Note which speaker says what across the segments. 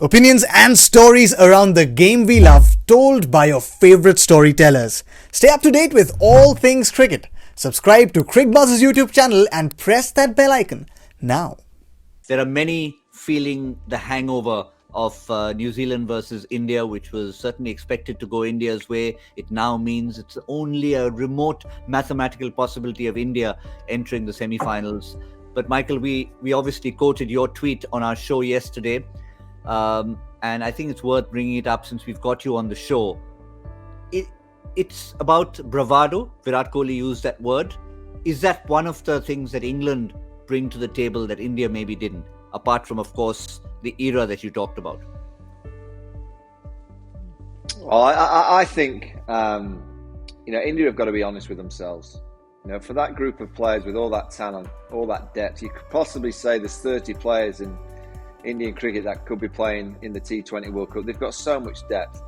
Speaker 1: Opinions and stories around the game we love, told by your favorite storytellers. Stay up to date with all things cricket. Subscribe to Cricbuzz's YouTube channel and press that bell icon now.
Speaker 2: There are many feeling the hangover of New Zealand versus India, which was certainly expected to go India's way. It now means it's only a remote mathematical possibility of India entering the semi-finals. But Michael, we obviously quoted your tweet on our show yesterday. And I think it's worth bringing it up since we've got you on the show. It's about bravado. Virat Kohli used that word. Is that one of the things that England bring to the table that India maybe didn't? Apart from, of course, the era that you talked about.
Speaker 3: Well, I think, India have got to be honest with themselves. For that group of players with all that talent, all that depth, you could possibly say there's 30 players in Indian cricket that could be playing in the T20 World Cup. They've got so much depth.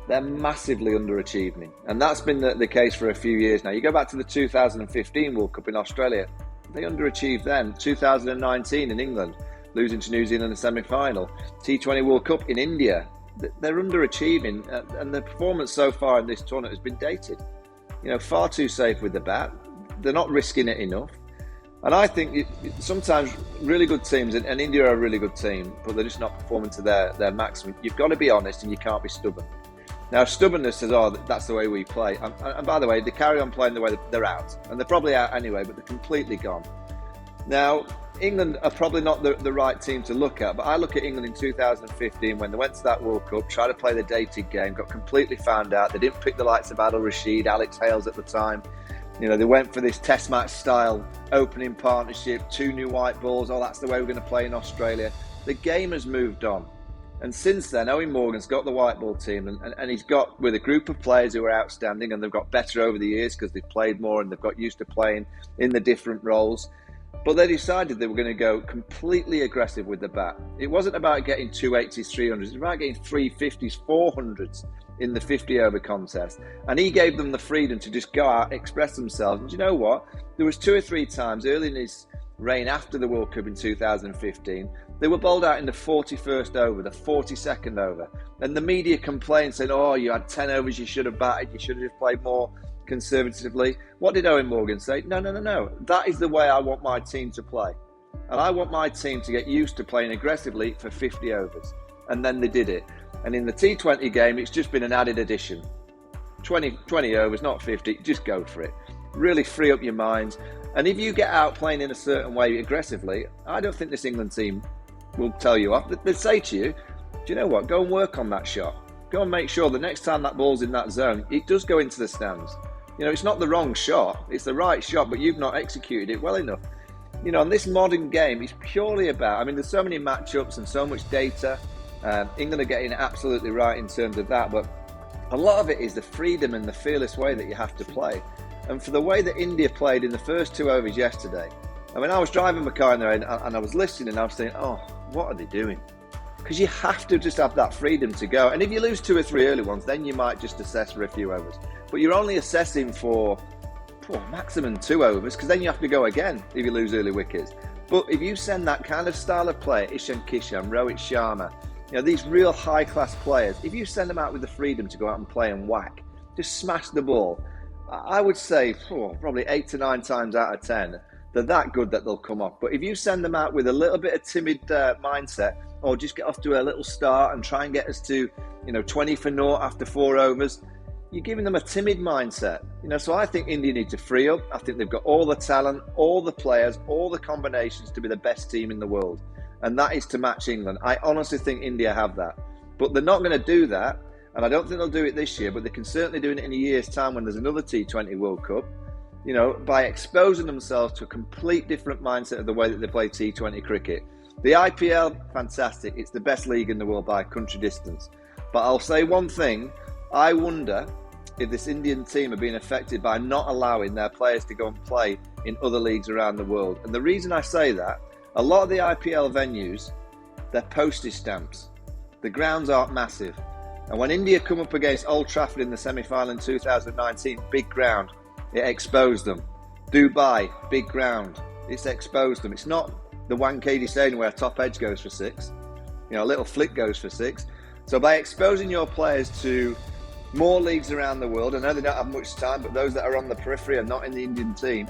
Speaker 3: They're massively underachieving. And that's been the case for a few years now. You go back to the 2015 World Cup in Australia, they underachieved then. 2019 in England, losing to New Zealand in the semi-final. T20 World Cup in India, they're underachieving. And the performance so far in this tournament has been dated. Far too safe with the bat. They're not risking it enough. And I think sometimes really good teams, and India are a really good team, but they're just not performing to their maximum. You've got to be honest and you can't be stubborn. Now, stubbornness says, that's the way we play. And by the way, they carry on playing the way they're out. And they're probably out anyway, but they're completely gone. Now, England are probably not the right team to look at, but I look at England in 2015 when they went to that World Cup, tried to play the dated game, got completely found out. They didn't pick the likes of Adil Rashid, Alex Hales at the time. They went for this test match style opening partnership, 2 new white balls. That's the way we're going to play in Australia. The game has moved on. And since then, Owen Morgan's got the white ball team and he's got with a group of players who are outstanding, and they've got better over the years because they've played more and they've got used to playing in the different roles. But they decided they were going to go completely aggressive with the bat. It wasn't about getting 280s, 300s. It was about getting 350s, 400s in the 50-over contest. And he gave them the freedom to just go out, express themselves. And you know what? There was 2 or 3 times early in his reign after the World Cup in 2015, they were bowled out in the 41st over, the 42nd over. And the media complained, saying, you had 10 overs, you should have batted, you should have just played more conservatively. What did Owen Morgan say? No. That is the way I want my team to play. And I want my team to get used to playing aggressively for 50 overs. And then they did it. And in the T20 game, it's just been an added addition. 20 overs, not 50, just go for it. Really free up your minds. And if you get out playing in a certain way aggressively, I don't think this England team will tell you off. They'd say to you, do you know what, go and work on that shot. Go and make sure the next time that ball's in that zone, it does go into the stands. It's not the wrong shot, it's the right shot, but you've not executed it well enough. And this modern game is purely about, there's so many matchups and so much data. England are getting it absolutely right in terms of that, but a lot of it is the freedom and the fearless way that you have to play. And for the way that India played in the first 2 overs yesterday, I was driving my car in there and I was listening and I was thinking, what are they doing? Because you have to just have that freedom to go. And if you lose 2 or 3 early ones, then you might just assess for a few overs. But you're only assessing for maximum 2 overs, because then you have to go again if you lose early wickets. But if you send that kind of style of play, Ishan Kishan, Rohit Sharma, these real high-class players, if you send them out with the freedom to go out and play and whack, just smash the ball, I would say probably 8 to 9 times out of 10, they're that good that they'll come off. But if you send them out with a little bit of timid mindset, or just get off to a little start and try and get us to 20 for naught after 4 overs, you're giving them a timid mindset. So I think India need to free up. I think they've got all the talent, all the players, all the combinations to be the best team in the world. And that is to match England. I honestly think India have that. But they're not going to do that. And I don't think they'll do it this year, but they can certainly do it in a year's time when there's another T20 World Cup, by exposing themselves to a complete different mindset of the way that they play T20 cricket. The IPL, fantastic. It's the best league in the world by a country distance. But I'll say one thing. I wonder if this Indian team are being affected by not allowing their players to go and play in other leagues around the world. And the reason I say that, a lot of the IPL venues, they're postage stamps. The grounds aren't massive. And when India come up against Old Trafford in the semi-final in 2019, big ground, it exposed them. Dubai, big ground, it's exposed them. It's not the Wankhede Stadium where a top edge goes for 6. a little flick goes for 6. So by exposing your players to more leagues around the world, I know they don't have much time, but those that are on the periphery are not in the Indian team,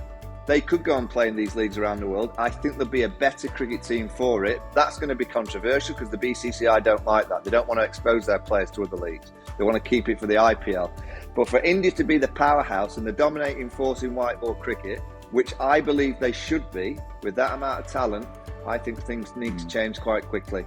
Speaker 3: they could go and play in these leagues around the world. I think there'll be a better cricket team for it. That's going to be controversial because the BCCI don't like that. They don't want to expose their players to other leagues. They want to keep it for the IPL. But for India to be the powerhouse and the dominating force in white ball cricket, which I believe they should be, with that amount of talent, I think things need to change quite quickly.